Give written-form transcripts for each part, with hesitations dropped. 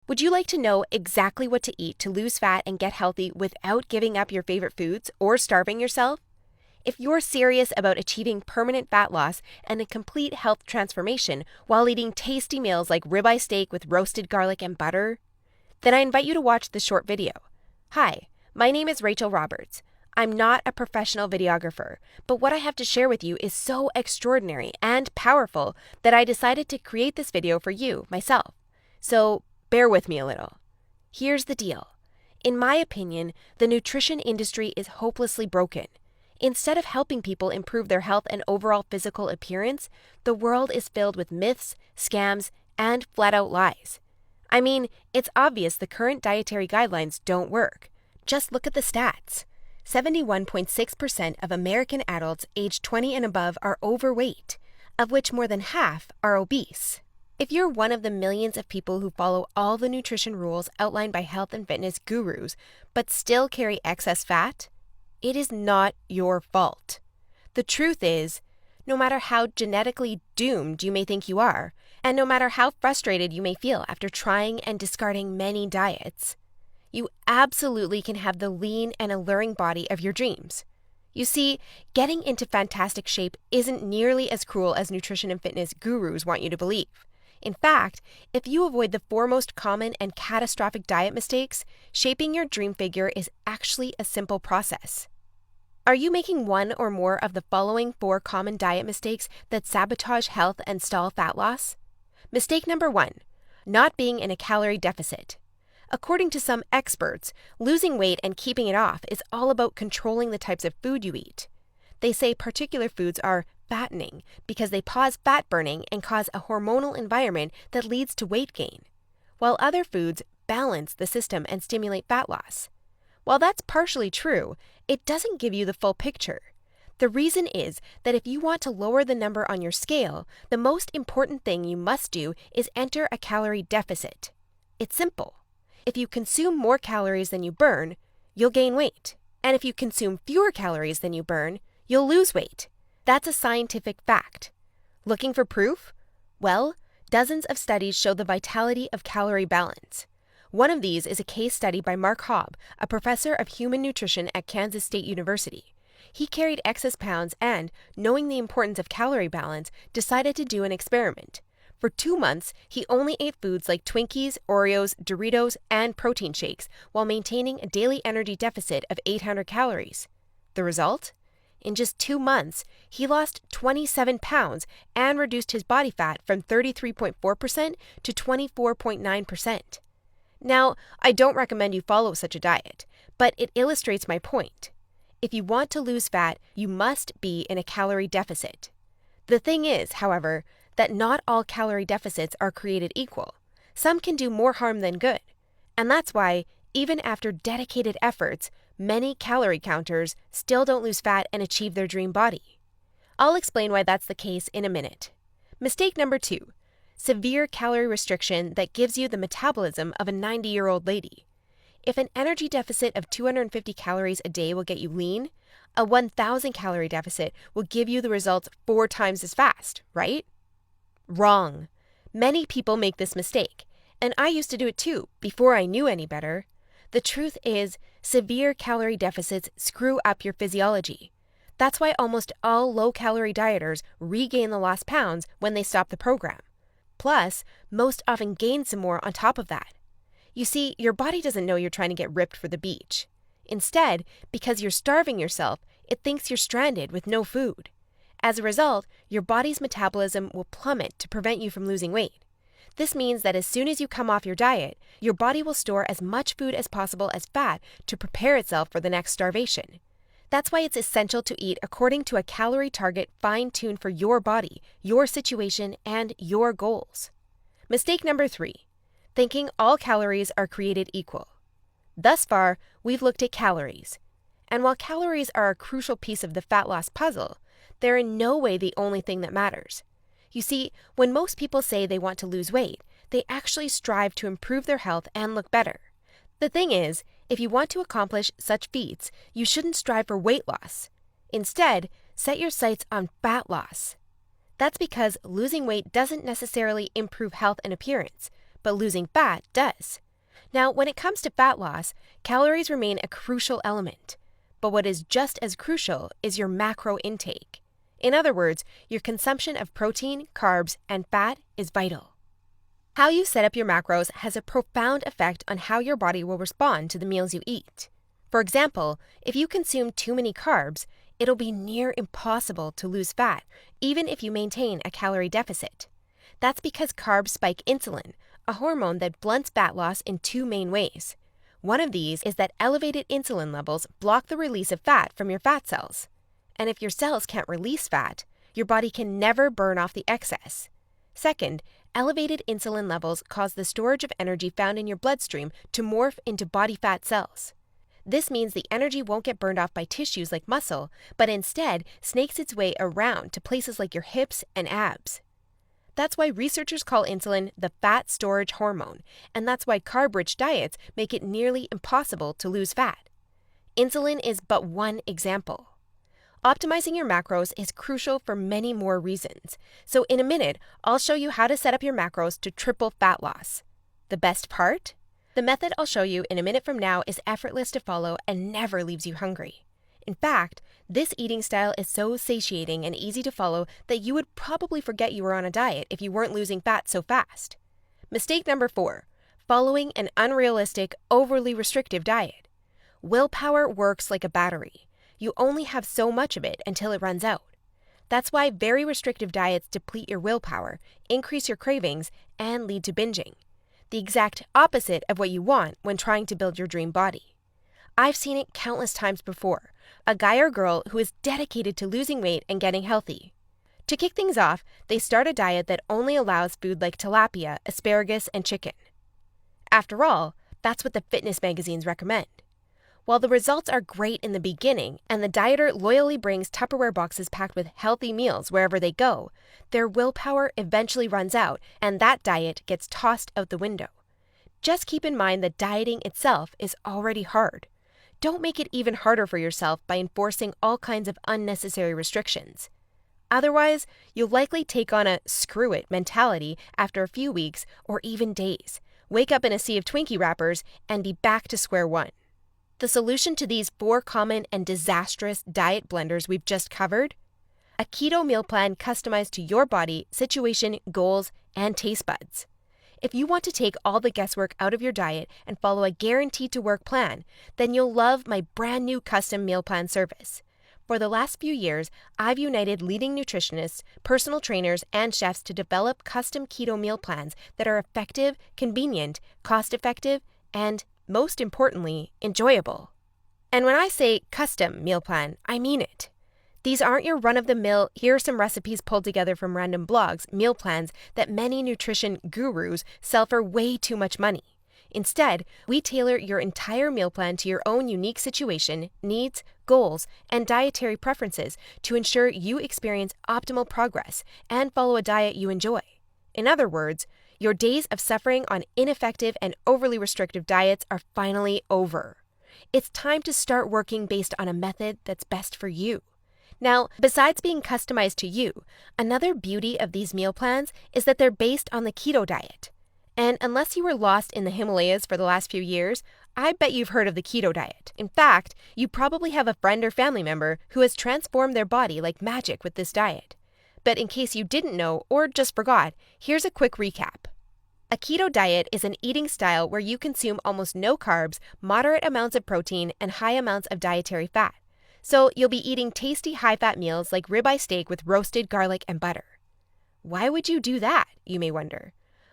Would you like to know exactly what to eat to lose fat and get healthy without giving up your favorite foods or starving yourself? If you're serious about achieving permanent fat loss and a complete health transformation while eating tasty meals like ribeye steak with roasted garlic and butter, then I invite you to watch this short video. Hi, my name is Rachel Roberts. I'm not a professional videographer, but what I have to share with you is so extraordinary and powerful that I decided to create this video for you, myself. So bear with me a little. Here's the deal. In my opinion, the nutrition industry is hopelessly broken. Instead of helping people improve their health and overall physical appearance, the world is filled with myths, scams, and flat-out lies. I mean, it's obvious the current dietary guidelines don't work. Just look at the stats. 71.6% of American adults aged 20 and above are overweight, of which more than half are obese. If you're one of the millions of people who follow all the nutrition rules outlined by health and fitness gurus, but still carry excess fat, it is not your fault. The truth is, no matter how genetically doomed you may think you are, and no matter how frustrated you may feel after trying and discarding many diets, you absolutely can have the lean and alluring body of your dreams. You see, getting into fantastic shape isn't nearly as cruel as nutrition and fitness gurus want you to believe. In fact, if you avoid the four most common and catastrophic diet mistakes, shaping your dream figure is actually a simple process. Are you making one or more of the following 4 common diet mistakes that sabotage health and stall fat loss? Mistake number 1, not being in a calorie deficit. According to some experts, losing weight and keeping it off is all about controlling the types of food you eat. They say particular foods are fattening because they pause fat burning and cause a hormonal environment that leads to weight gain, while other foods balance the system and stimulate fat loss. While that's partially true, it doesn't give you the full picture. The reason is that if you want to lower the number on your scale, the most important thing you must do is enter a calorie deficit. It's simple. If you consume more calories than you burn, you'll gain weight. And if you consume fewer calories than you burn, you'll lose weight. That's a scientific fact. Looking for proof? Well, dozens of studies show the vitality of calorie balance. One of these is a case study by Mark Hobb, a professor of human nutrition at Kansas State University. He carried excess pounds and, knowing the importance of calorie balance, decided to do an experiment. For 2 months, he only ate foods like Twinkies, Oreos, Doritos, and protein shakes while maintaining a daily energy deficit of 800 calories. The result? In just 2 months, he lost 27 pounds and reduced his body fat from 33.4% to 24.9%. Now, I don't recommend you follow such a diet, but it illustrates my point. If you want to lose fat, you must be in a calorie deficit. The thing is, however, that not all calorie deficits are created equal. Some can do more harm than good. And that's why, even after dedicated efforts, many calorie counters still don't lose fat and achieve their dream body. I'll explain why that's the case in a minute. Mistake number 2. Severe calorie restriction that gives you the metabolism of a 90-year-old lady. If an energy deficit of 250 calories a day will get you lean, a 1,000 calorie deficit will give you the results 4 times as fast, right? Wrong. Many people make this mistake, and I used to do it too, before I knew any better. The truth is, severe calorie deficits screw up your physiology. That's why almost all low-calorie dieters regain the lost pounds when they stop the program. Plus, most often gain some more on top of that. You see, your body doesn't know you're trying to get ripped for the beach. Instead, because you're starving yourself, it thinks you're stranded with no food. As a result, your body's metabolism will plummet to prevent you from losing weight. This means that as soon as you come off your diet, your body will store as much food as possible as fat to prepare itself for the next starvation. That's why it's essential to eat according to a calorie target fine-tuned for your body, your situation, and your goals. Mistake number 3. Thinking all calories are created equal. Thus far, we've looked at calories. And while calories are a crucial piece of the fat loss puzzle, they're in no way the only thing that matters. You see, when most people say they want to lose weight, they actually strive to improve their health and look better. The thing is, if you want to accomplish such feats, you shouldn't strive for weight loss. Instead, set your sights on fat loss. That's because losing weight doesn't necessarily improve health and appearance, but losing fat does. Now, when it comes to fat loss, calories remain a crucial element. But what is just as crucial is your macro intake. In other words, your consumption of protein, carbs, and fat is vital. How you set up your macros has a profound effect on how your body will respond to the meals you eat. For example, if you consume too many carbs, it'll be near impossible to lose fat, even if you maintain a calorie deficit. That's because carbs spike insulin, a hormone that blunts fat loss in two main ways. One of these is that elevated insulin levels block the release of fat from your fat cells. And if your cells can't release fat, your body can never burn off the excess. Second, elevated insulin levels cause the storage of energy found in your bloodstream to morph into body fat cells. This means the energy won't get burned off by tissues like muscle, but instead snakes its way around to places like your hips and abs. That's why researchers call insulin the fat storage hormone, and that's why carb-rich diets make it nearly impossible to lose fat. Insulin is but one example. Optimizing your macros is crucial for many more reasons. So in a minute, I'll show you how to set up your macros to triple fat loss. The best part? The method I'll show you in a minute from now is effortless to follow and never leaves you hungry. In fact, this eating style is so satiating and easy to follow that you would probably forget you were on a diet if you weren't losing fat so fast. Mistake number 4, following an unrealistic, overly restrictive diet. Willpower works like a battery. You only have so much of it until it runs out. That's why very restrictive diets deplete your willpower, increase your cravings, and lead to binging. The exact opposite of what you want when trying to build your dream body. I've seen it countless times before. A guy or girl who is dedicated to losing weight and getting healthy. To kick things off, they start a diet that only allows food like tilapia, asparagus, and chicken. After all, that's what the fitness magazines recommend. While the results are great in the beginning, and the dieter loyally brings Tupperware boxes packed with healthy meals wherever they go, their willpower eventually runs out, and that diet gets tossed out the window. Just keep in mind that dieting itself is already hard. Don't make it even harder for yourself by enforcing all kinds of unnecessary restrictions. Otherwise, you'll likely take on a screw it mentality after a few weeks or even days, wake up in a sea of Twinkie wrappers, and be back to square one. The solution to these 4 common and disastrous diet blunders we've just covered? A keto meal plan customized to your body, situation, goals, and taste buds. If you want to take all the guesswork out of your diet and follow a guaranteed-to-work plan, then you'll love my brand new custom meal plan service. For the last few years, I've united leading nutritionists, personal trainers, and chefs to develop custom keto meal plans that are effective, convenient, cost-effective, and most importantly, enjoyable. And when I say custom meal plan, I mean it. These aren't your run-of-the-mill, here are some recipes pulled together from random blogs, meal plans that many nutrition gurus sell for way too much money. Instead, we tailor your entire meal plan to your own unique situation, needs, goals, and dietary preferences to ensure you experience optimal progress and follow a diet you enjoy. In other words, your days of suffering on ineffective and overly restrictive diets are finally over. It's time to start working based on a method that's best for you. Now, besides being customized to you, another beauty of these meal plans is that they're based on the keto diet. And unless you were lost in the Himalayas for the last few years, I bet you've heard of the keto diet. In fact, you probably have a friend or family member who has transformed their body like magic with this diet. But in case you didn't know or just forgot, here's a quick recap. A keto diet is an eating style where you consume almost no carbs, moderate amounts of protein, and high amounts of dietary fat. So you'll be eating tasty high-fat meals like ribeye steak with roasted garlic and butter. Why would you do that, you may wonder?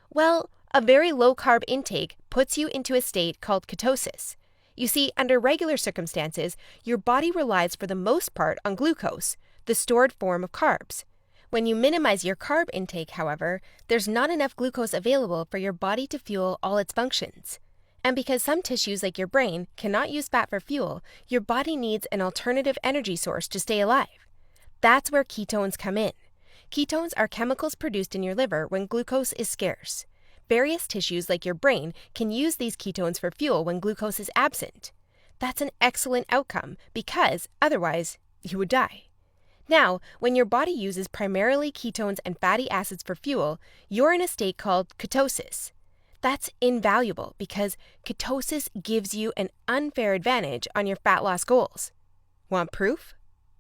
Well, a very low-carb intake puts you into a state called ketosis. You see, under regular circumstances, your body relies for the most part on glucose, the stored form of carbs. When you minimize your carb intake, however, there's not enough glucose available for your body to fuel all its functions. And because some tissues like your brain cannot use fat for fuel, your body needs an alternative energy source to stay alive. That's where ketones come in. Ketones are chemicals produced in your liver when glucose is scarce. Various tissues like your brain can use these ketones for fuel when glucose is absent. That's an excellent outcome because otherwise you would die. Now, when your body uses primarily ketones and fatty acids for fuel, you're in a state called ketosis. That's invaluable because ketosis gives you an unfair advantage on your fat loss goals. Want proof?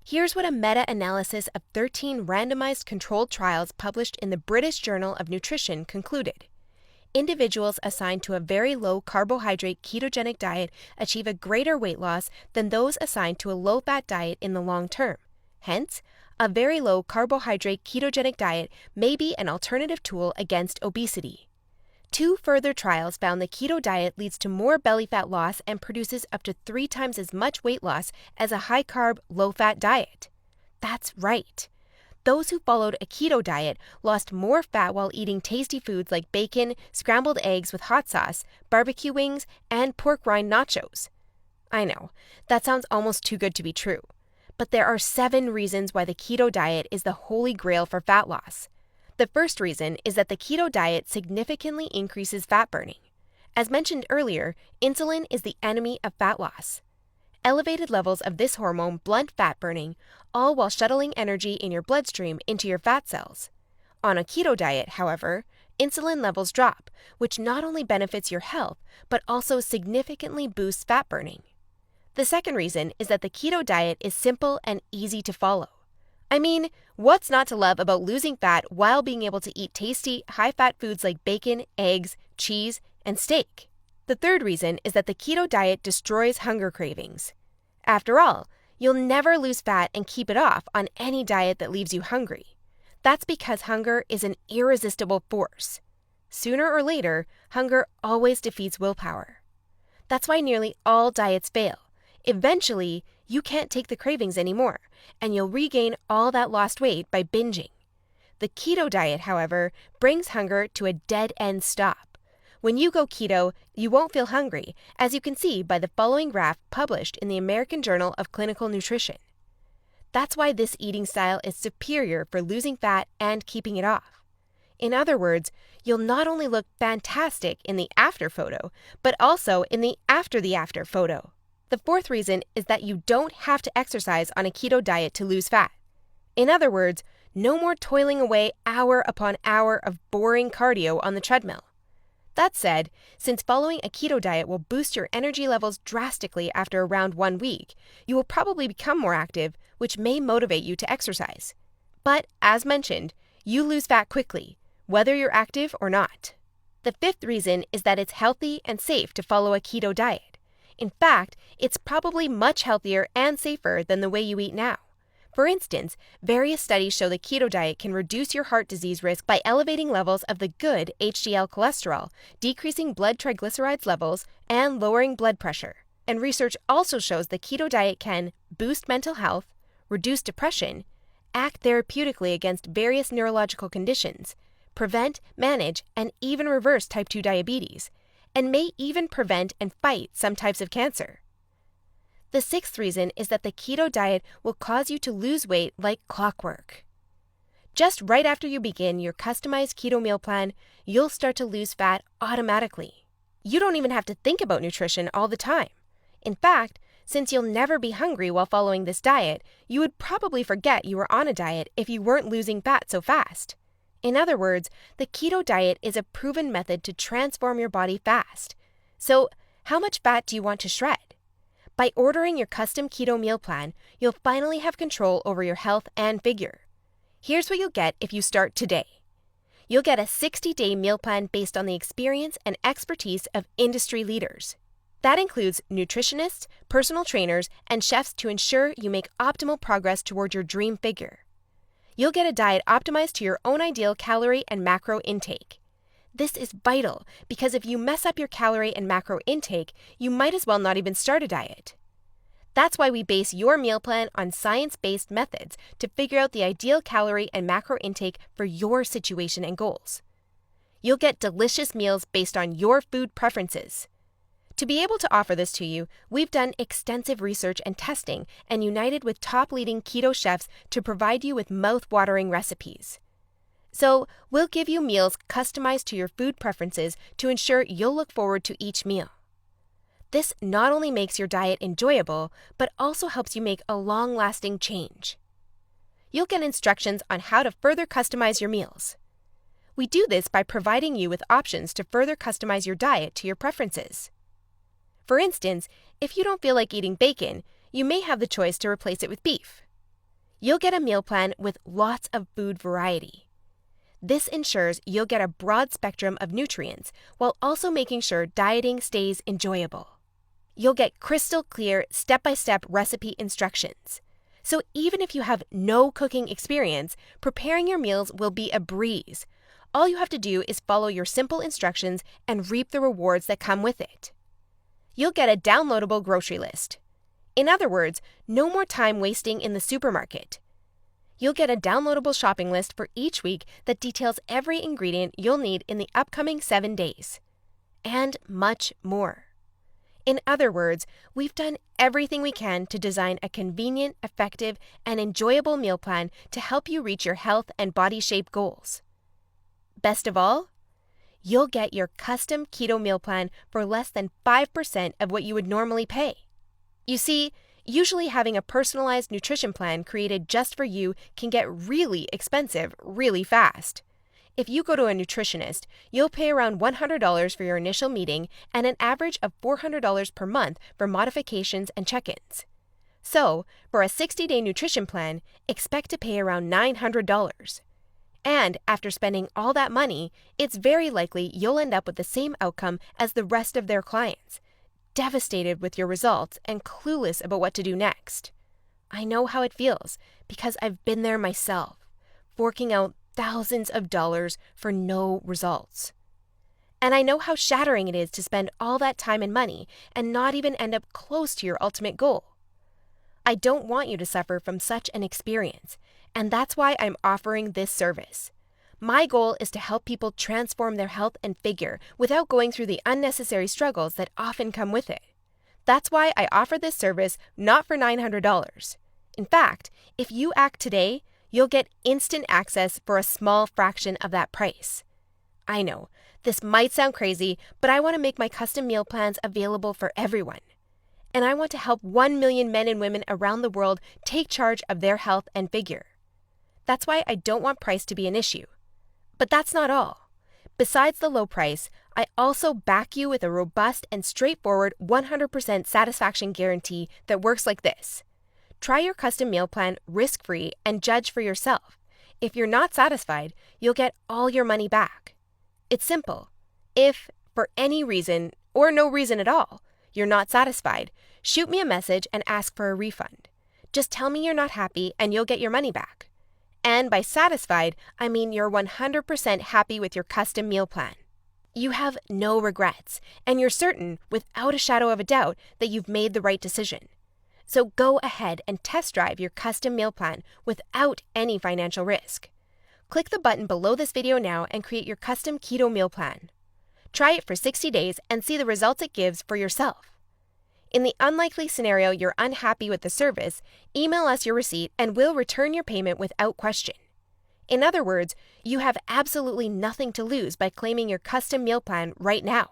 Here's what a meta-analysis of 13 randomized controlled trials published in the British Journal of Nutrition concluded. Individuals assigned to a very low carbohydrate ketogenic diet achieve a greater weight loss than those assigned to a low-fat diet in the long term. Hence, a very low carbohydrate ketogenic diet may be an alternative tool against obesity. 2 further trials found the keto diet leads to more belly fat loss and produces up to 3 times as much weight loss as a high-carb, low-fat diet. That's right. Those who followed a keto diet lost more fat while eating tasty foods like bacon, scrambled eggs with hot sauce, barbecue wings, and pork rind nachos. I know, that sounds almost too good to be true. But there are 7 reasons why the keto diet is the holy grail for fat loss. The first reason is that the keto diet significantly increases fat burning. As mentioned earlier, insulin is the enemy of fat loss. Elevated levels of this hormone blunt fat burning, all while shuttling energy in your bloodstream into your fat cells. On a keto diet, however, insulin levels drop, which not only benefits your health, but also significantly boosts fat burning. The second reason is that the keto diet is simple and easy to follow. I mean, what's not to love about losing fat while being able to eat tasty, high-fat foods like bacon, eggs, cheese, and steak? The third reason is that the keto diet destroys hunger cravings. After all, you'll never lose fat and keep it off on any diet that leaves you hungry. That's because hunger is an irresistible force. Sooner or later, hunger always defeats willpower. That's why nearly all diets fail. Eventually, you can't take the cravings anymore, and you'll regain all that lost weight by binging. The keto diet, however, brings hunger to a dead-end stop. When you go keto, you won't feel hungry, as you can see by the following graph published in the American Journal of Clinical Nutrition. That's why this eating style is superior for losing fat and keeping it off. In other words, you'll not only look fantastic in the after photo, but also in the after photo. The fourth reason is that you don't have to exercise on a keto diet to lose fat. In other words, no more toiling away hour upon hour of boring cardio on the treadmill. That said, since following a keto diet will boost your energy levels drastically after around 1 week, you will probably become more active, which may motivate you to exercise. But, as mentioned, you lose fat quickly, whether you're active or not. The fifth reason is that it's healthy and safe to follow a keto diet. In fact, it's probably much healthier and safer than the way you eat now. For instance, various studies show the keto diet can reduce your heart disease risk by elevating levels of the good HDL cholesterol, decreasing blood triglycerides levels, and lowering blood pressure. And research also shows the keto diet can boost mental health, reduce depression, act therapeutically against various neurological conditions, prevent, manage, and even reverse type 2 diabetes, and may even prevent and fight some types of cancer. The sixth reason is that the keto diet will cause you to lose weight like clockwork. Just right after you begin your customized keto meal plan, you'll start to lose fat automatically. You don't even have to think about nutrition all the time. In fact, since you'll never be hungry while following this diet, you would probably forget you were on a diet if you weren't losing fat so fast. In other words, the keto diet is a proven method to transform your body fast. So, how much fat do you want to shred? By ordering your custom keto meal plan, you'll finally have control over your health and figure. Here's what you'll get if you start today. You'll get a 60-day meal plan based on the experience and expertise of industry leaders. That includes nutritionists, personal trainers, and chefs to ensure you make optimal progress toward your dream figure. You'll get a diet optimized to your own ideal calorie and macro intake. This is vital because if you mess up your calorie and macro intake, you might as well not even start a diet. That's why we base your meal plan on science-based methods to figure out the ideal calorie and macro intake for your situation and goals. You'll get delicious meals based on your food preferences. To be able to offer this to you, we've done extensive research and testing and united with top leading keto chefs to provide you with mouth-watering recipes. So, we'll give you meals customized to your food preferences to ensure you'll look forward to each meal. This not only makes your diet enjoyable, but also helps you make a long-lasting change. You'll get instructions on how to further customize your meals. We do this by providing you with options to further customize your diet to your preferences. For instance, if you don't feel like eating bacon, you may have the choice to replace it with beef. You'll get a meal plan with lots of food variety. This ensures you'll get a broad spectrum of nutrients while also making sure dieting stays enjoyable. You'll get crystal clear step-by-step recipe instructions. So even if you have no cooking experience, preparing your meals will be a breeze. All you have to do is follow your simple instructions and reap the rewards that come with it. You'll get a downloadable grocery list. In other words, no more time wasting in the supermarket. You'll get a downloadable shopping list for each week that details every ingredient you'll need in the upcoming 7 days. And much more. In other words, we've done everything we can to design a convenient, effective, and enjoyable meal plan to help you reach your health and body shape goals. Best of all, you'll get your custom keto meal plan for less than 5% of what you would normally pay. You see, usually having a personalized nutrition plan created just for you can get really expensive really fast. If you go to a nutritionist, you'll pay around $100 for your initial meeting and an average of $400 per month for modifications and check-ins. So, for a 60-day nutrition plan, expect to pay around $900. And after spending all that money, it's very likely you'll end up with the same outcome as the rest of their clients, devastated with your results and clueless about what to do next. I know how it feels because I've been there myself, forking out thousands of dollars for no results. And I know how shattering it is to spend all that time and money and not even end up close to your ultimate goal. I don't want you to suffer from such an experience, and that's why I'm offering this service. My goal is to help people transform their health and figure without going through the unnecessary struggles that often come with it. That's why I offer this service not for $900. In fact, if you act today, you'll get instant access for a small fraction of that price. I know, this might sound crazy, but I want to make my custom meal plans available for everyone. And I want to help 1 million men and women around the world take charge of their health and figure. That's why I don't want price to be an issue. But that's not all. Besides the low price, I also back you with a robust and straightforward 100% satisfaction guarantee that works like this. Try your custom meal plan risk-free and judge for yourself. If you're not satisfied, you'll get all your money back. It's simple. If, for any reason, or no reason at all, you're not satisfied, shoot me a message and ask for a refund. Just tell me you're not happy and you'll get your money back. And by satisfied, I mean you're 100% happy with your custom meal plan. You have no regrets, and you're certain, without a shadow of a doubt, that you've made the right decision. So go ahead and test drive your custom meal plan without any financial risk. Click the button below this video now and create your custom keto meal plan. Try it for 60 days and see the results it gives for yourself. In the unlikely scenario you're unhappy with the service, email us your receipt and we'll return your payment without question. In other words, you have absolutely nothing to lose by claiming your custom meal plan right now.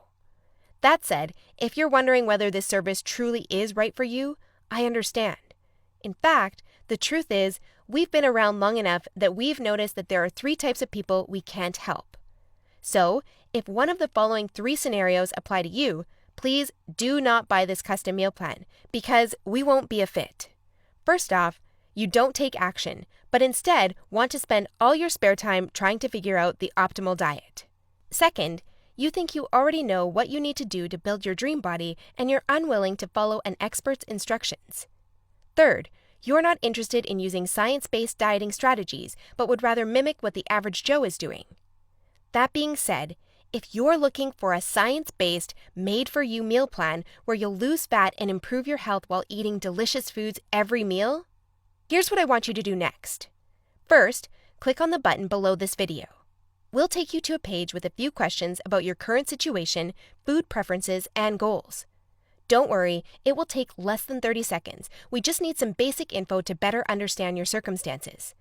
That said, if you're wondering whether this service truly is right for you, I understand. In fact, the truth is, we've been around long enough that we've noticed that there are 3 types of people we can't help. So, if one of the following 3 scenarios apply to you, please do not buy this custom meal plan because we won't be a fit. First off, you don't take action, but instead want to spend all your spare time trying to figure out the optimal diet. Second, you think you already know what you need to do to build your dream body and you're unwilling to follow an expert's instructions. Third, you're not interested in using science-based dieting strategies, but would rather mimic what the average Joe is doing. That being said, if you're looking for a science-based, made-for-you meal plan where you'll lose fat and improve your health while eating delicious foods every meal, here's what I want you to do next. First, click on the button below this video. We'll take you to a page with a few questions about your current situation, food preferences, and goals. Don't worry, it will take less than 30 seconds. We just need some basic info to better understand your circumstances.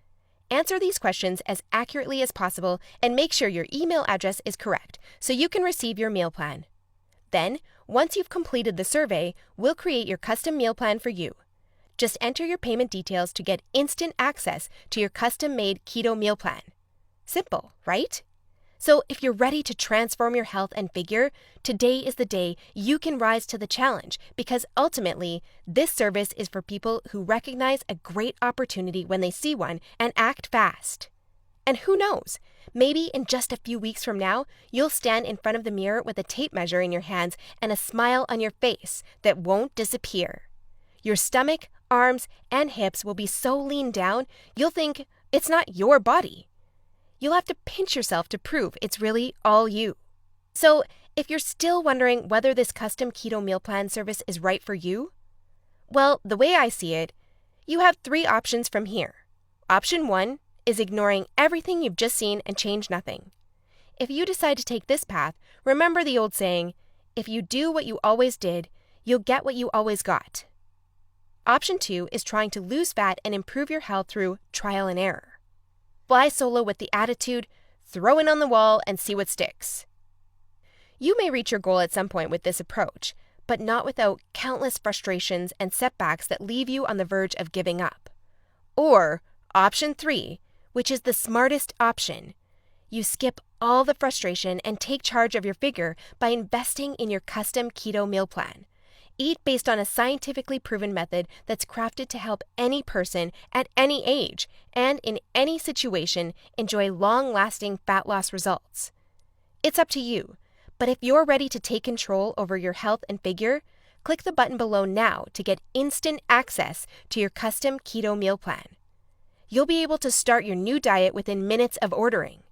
Answer these questions as accurately as possible and make sure your email address is correct so you can receive your meal plan. Then, once you've completed the survey, we'll create your custom meal plan for you. Just enter your payment details to get instant access to your custom-made keto meal plan. Simple, right? So if you're ready to transform your health and figure, today is the day you can rise to the challenge, because ultimately, this service is for people who recognize a great opportunity when they see one and act fast. And who knows, maybe in just a few weeks from now, you'll stand in front of the mirror with a tape measure in your hands and a smile on your face that won't disappear. Your stomach, arms, and hips will be so lean down, you'll think it's not your body. You'll have to pinch yourself to prove it's really all you. So, if you're still wondering whether this custom keto meal plan service is right for you, well, the way I see it, you have 3 options from here. Option 1 is ignoring everything you've just seen and change nothing. If you decide to take this path, remember the old saying, if you do what you always did, you'll get what you always got. Option 2 is trying to lose fat and improve your health through trial and error. Fly solo with the attitude, throw it on the wall and see what sticks. You may reach your goal at some point with this approach, but not without countless frustrations and setbacks that leave you on the verge of giving up. Or option 3, which is the smartest option. You skip all the frustration and take charge of your figure by investing in your custom keto meal plan. Eat based on a scientifically proven method that's crafted to help any person at any age and in any situation enjoy long-lasting fat loss results. It's up to you, but if you're ready to take control over your health and figure, click the button below now to get instant access to your custom keto meal plan. You'll be able to start your new diet within minutes of ordering.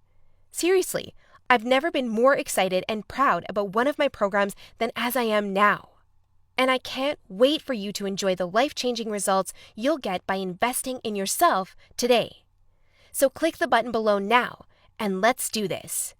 Seriously, I've never been more excited and proud about one of my programs than as I am now. And I can't wait for you to enjoy the life-changing results you'll get by investing in yourself today. So click the button below now, and let's do this.